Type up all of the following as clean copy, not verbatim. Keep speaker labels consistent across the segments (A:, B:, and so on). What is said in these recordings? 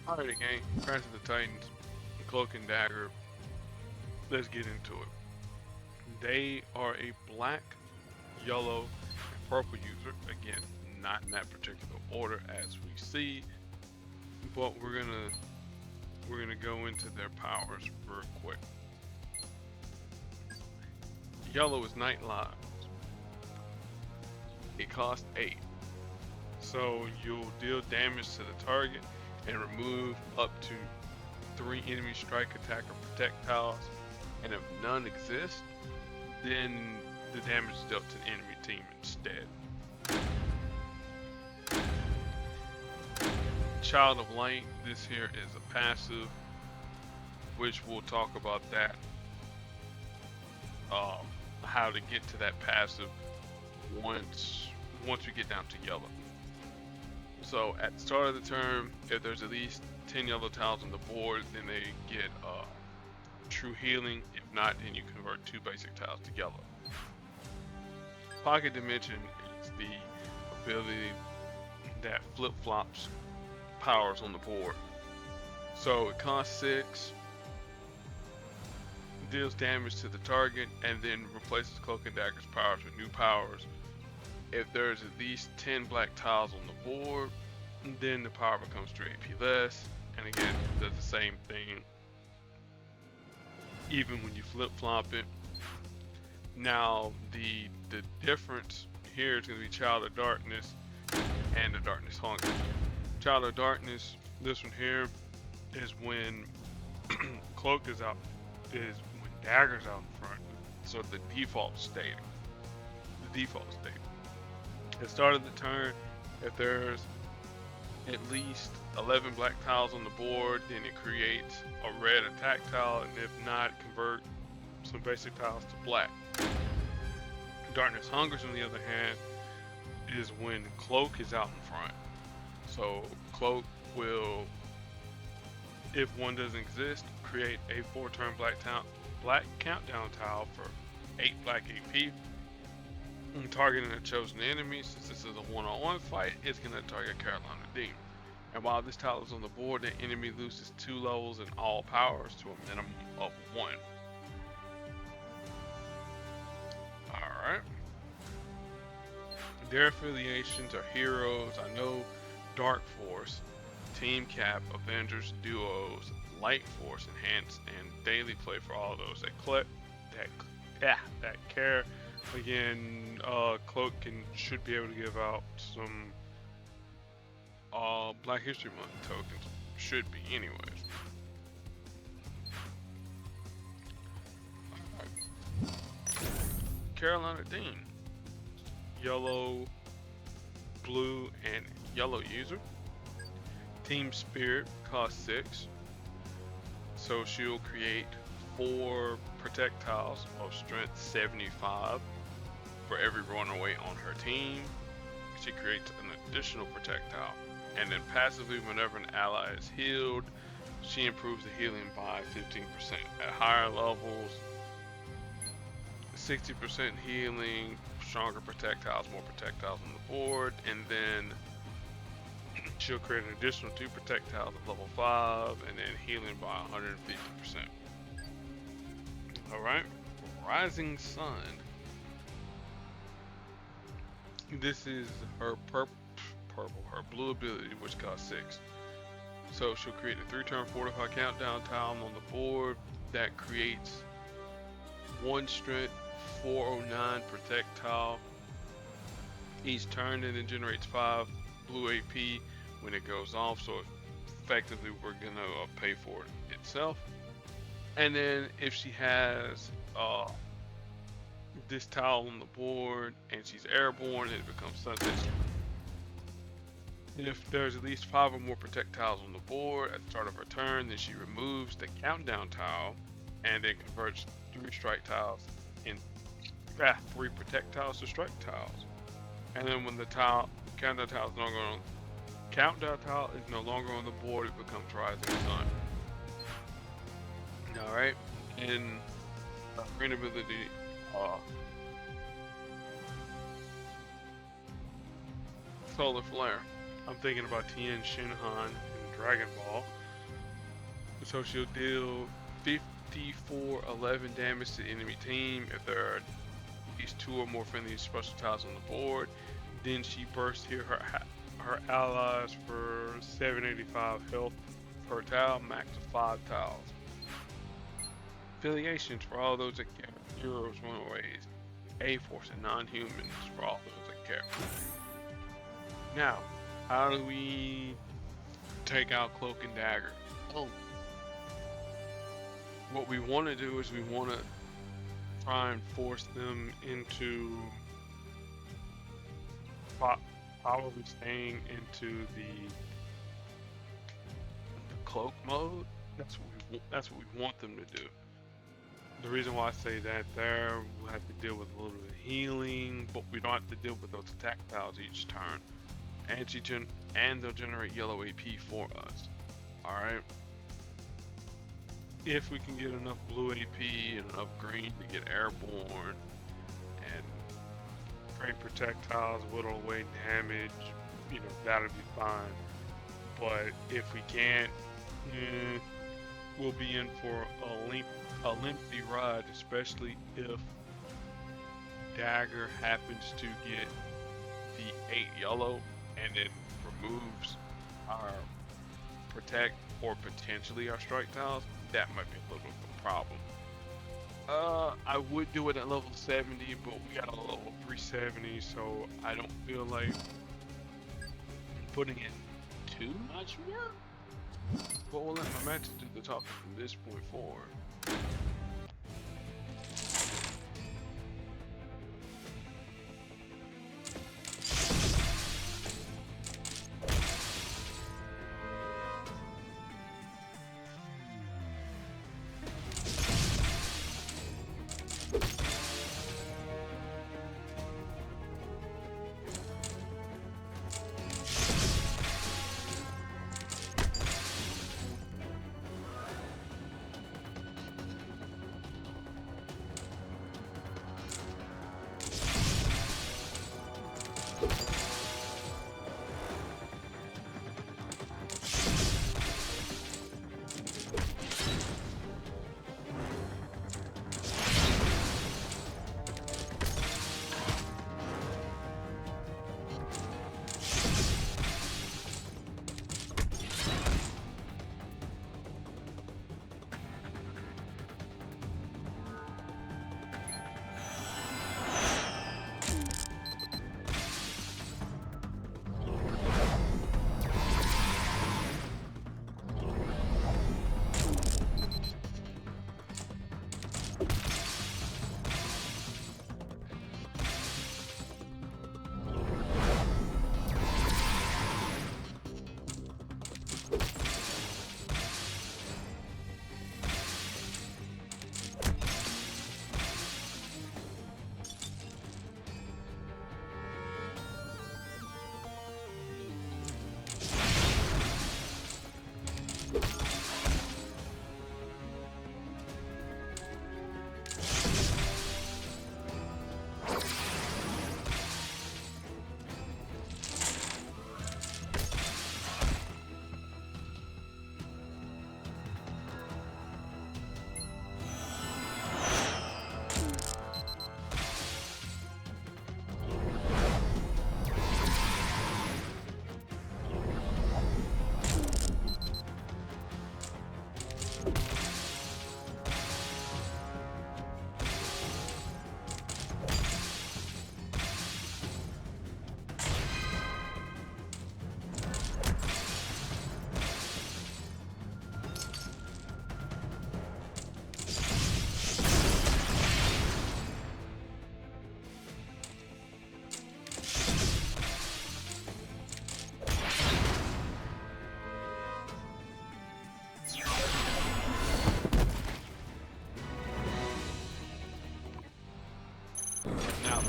A: Alrighty, gang. Crash of the Titans, Cloak and Dagger. Let's get into it. They are a black, yellow, and purple user. Again, not in that particular order as we see, but we're gonna go into their powers real quick. Yellow is Night Lives. It costs 8. So you'll deal damage to the target and remove up to 3 enemy strike, attack, or projectiles. And if none exist, then the damage is dealt to the enemy team instead. Child of Light, this here is a passive, which we'll talk about that, how to get to that passive once we get down to yellow. So at the start of the turn, if there's at least 10 yellow tiles on the board, then they get true healing. If not, then you convert 2 basic tiles to yellow. Pocket Dimension is the ability that flip-flops powers on the board. So it costs 6, deals damage to the target, and then replaces Cloak and Dagger's powers with new powers. If there's at least 10 black tiles on the board, then the power becomes 3 AP less, and again, does the same thing even when you flip-flop it. Now, the difference here is going to be Child of Darkness and the Darkness Hunger. Child of Darkness, this one here, is when Cloak is out, is when Dagger's out in front. So the default state. At the start of the turn, if there's at least 11 black tiles on the board, then it creates a red attack tile, and if not, convert some basic tiles to black. Darkness Hungers, on the other hand, is when Cloak is out in front. So Cloak will, if one doesn't exist, create a 4-turn black countdown tile for 8 black AP. Targeting a chosen enemy, since this is a one-on-one fight, it's going to target Karolina D. And while this tile is on the board, the enemy loses 2 levels in all powers to a minimum of 1. Alright. Their affiliations are heroes. I know Darkforce, Team Cap, Avengers, Duos, Light Force, Enhanced, and Daily Play for all those that care. Again, Cloak should be able to give out some Black History Month tokens. Should be, anyways. Alright. Karolina Dean, yellow, blue, and yellow user. Team Spirit costs 6, so she'll create 4 projectiles of strength 75 for every runaway on her team. She creates an additional projectile, and then passively, whenever an ally is healed, she improves the healing by 15%. At higher levels, 60% healing, stronger projectiles, more projectiles on the board, and then she'll create an additional 2 projectiles at level 5, and then healing by 150%. Alright, Rising Sun. This is her her blue ability, which costs 6. So she'll create a 3-turn fortify countdown tile on the board that creates 1 strength 409 projectile each turn, and then generates 5 blue AP when it goes off. So effectively, we're gonna pay for it itself. And then if she has this tile on the board and she's airborne, it becomes sunset. And if there's at least 5 or more projectiles on the board at the start of her turn, then she removes the countdown tile and then converts 3 strike tiles in 3 projectiles to strike tiles. And then when the countdown tile is no longer on the board, it becomes Rising Sun. Alright, and green ability, Solar Flare. I'm thinking about Tien Shinhan and Dragon Ball. So she'll deal 5411 damage to the enemy team if there are at least 2 or more friendly special tiles on the board. Then she bursts here her allies for 785 health per tile, max of 5 tiles. Affiliations for all those that care. Heroes, Runaways, A-Force, and non-humans for all those that care. Now, how do we take out Cloak and Dagger? Oh. What we want to do is we want to try and force them into probably staying into the Cloak mode. That's what we want them to do. The reason why I say that there, we'll have to deal with a little bit of healing, but we don't have to deal with those attack tiles each turn. And they'll generate yellow AP for us. Alright? If we can get enough blue AP and enough green to get airborne and great projectiles, whittle away damage, you know, that'll be fine. But if we can't, we'll be in for a lengthy ride, especially if Dagger happens to get the 8 yellow and it removes our protect or potentially our strike tiles. That might be a little bit of a problem. I would do it at level 70, but we got a level 370, so I don't feel like putting in too much work. But we'll let my matches do the talking from this point forward.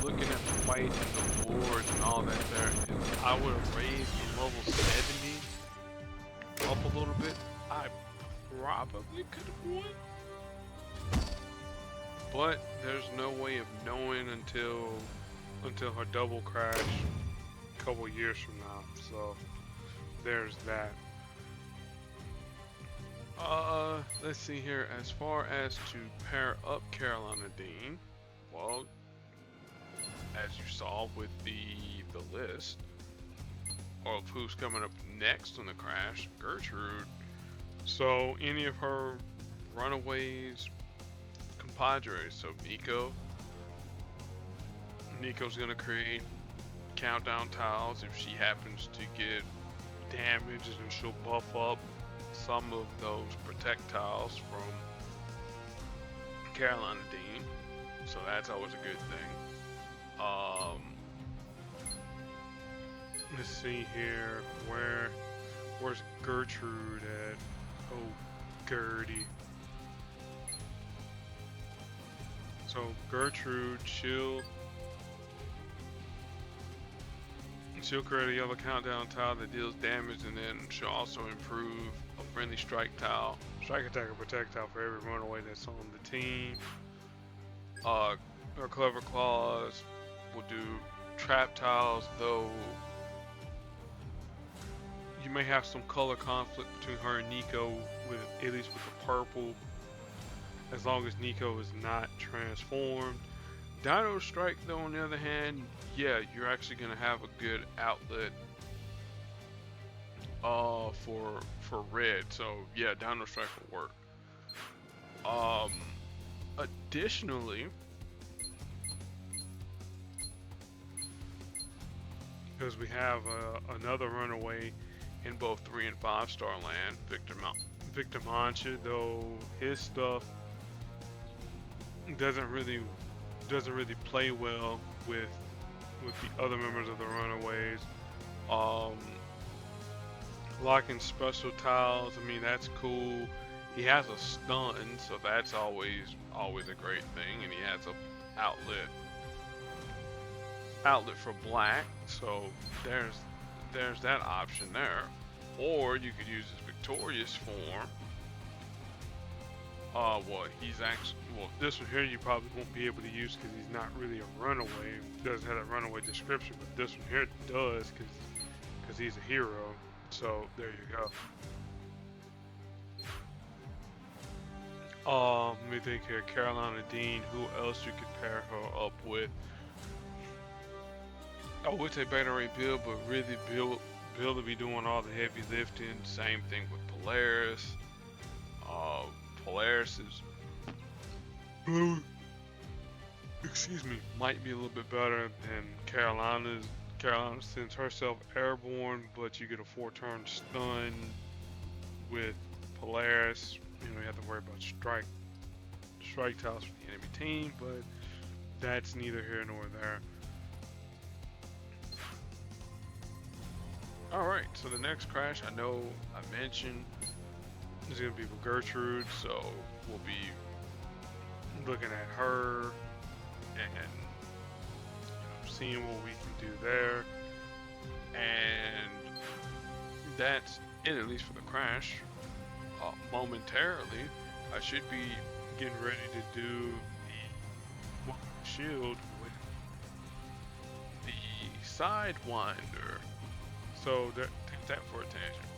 A: Looking at the fight and the boards and all that there, if I would have raised the level 70 up a little bit, I probably could have won. But there's no way of knowing until her double crash a couple years from now. So there's that. Let's see here. As far as to pair up Carolina Dean, well, as you saw with the list of who's coming up next on the crash, Gertrude. So any of her runaways, compadres. So Nico's gonna create countdown tiles if she happens to get damaged, and she'll buff up some of those projectiles from Carolina Dean, so that's always a good thing. Let's see here, where's Gertrude at? Oh, Gertie. So Gertrude, she'll create a yellow countdown tile that deals damage, and then she'll also improve a friendly strike tile, strike attack or projectile for every runaway that's on the team. Her clever claws will do trap tiles, though you may have some color conflict between her and Nico, with at least with the purple, as long as Nico is not transformed. Dino Strike, though, on the other hand, yeah, you're actually gonna have a good outlet for red. So yeah, Dino Strike will work. Additionally, because we have another runaway in both 3 and 5 star land, Victor Mancha, though his stuff doesn't really play well with the other members of the runaways. Locking special tiles, I mean, that's cool. He has a stun, so that's always a great thing, and he has a outlet for black, so there's that option there. Or you could use his victorious form. This one here you probably won't be able to use because he's not really a runaway. He doesn't have a runaway description, but this one here does because he's a hero. So there you go. Let me think here. Carolina Dean. Who else you could pair her up with? I would say D.A.R.E build, but really build to be doing all the heavy lifting. Same thing with Polaris. Polaris is might be a little bit better than Carolina's. Carolina sends herself airborne, but you get a 4-turn stun with Polaris. You know, you have to worry about strike tiles for the enemy team, but that's neither here nor there. Alright, so the next crash, I know I mentioned, is going to be with Gertrude, so we'll be looking at her and seeing what we can do there. And that's it, at least for the crash. Momentarily, I should be getting ready to do the shield with the Sidewinder. So take that for a tangent.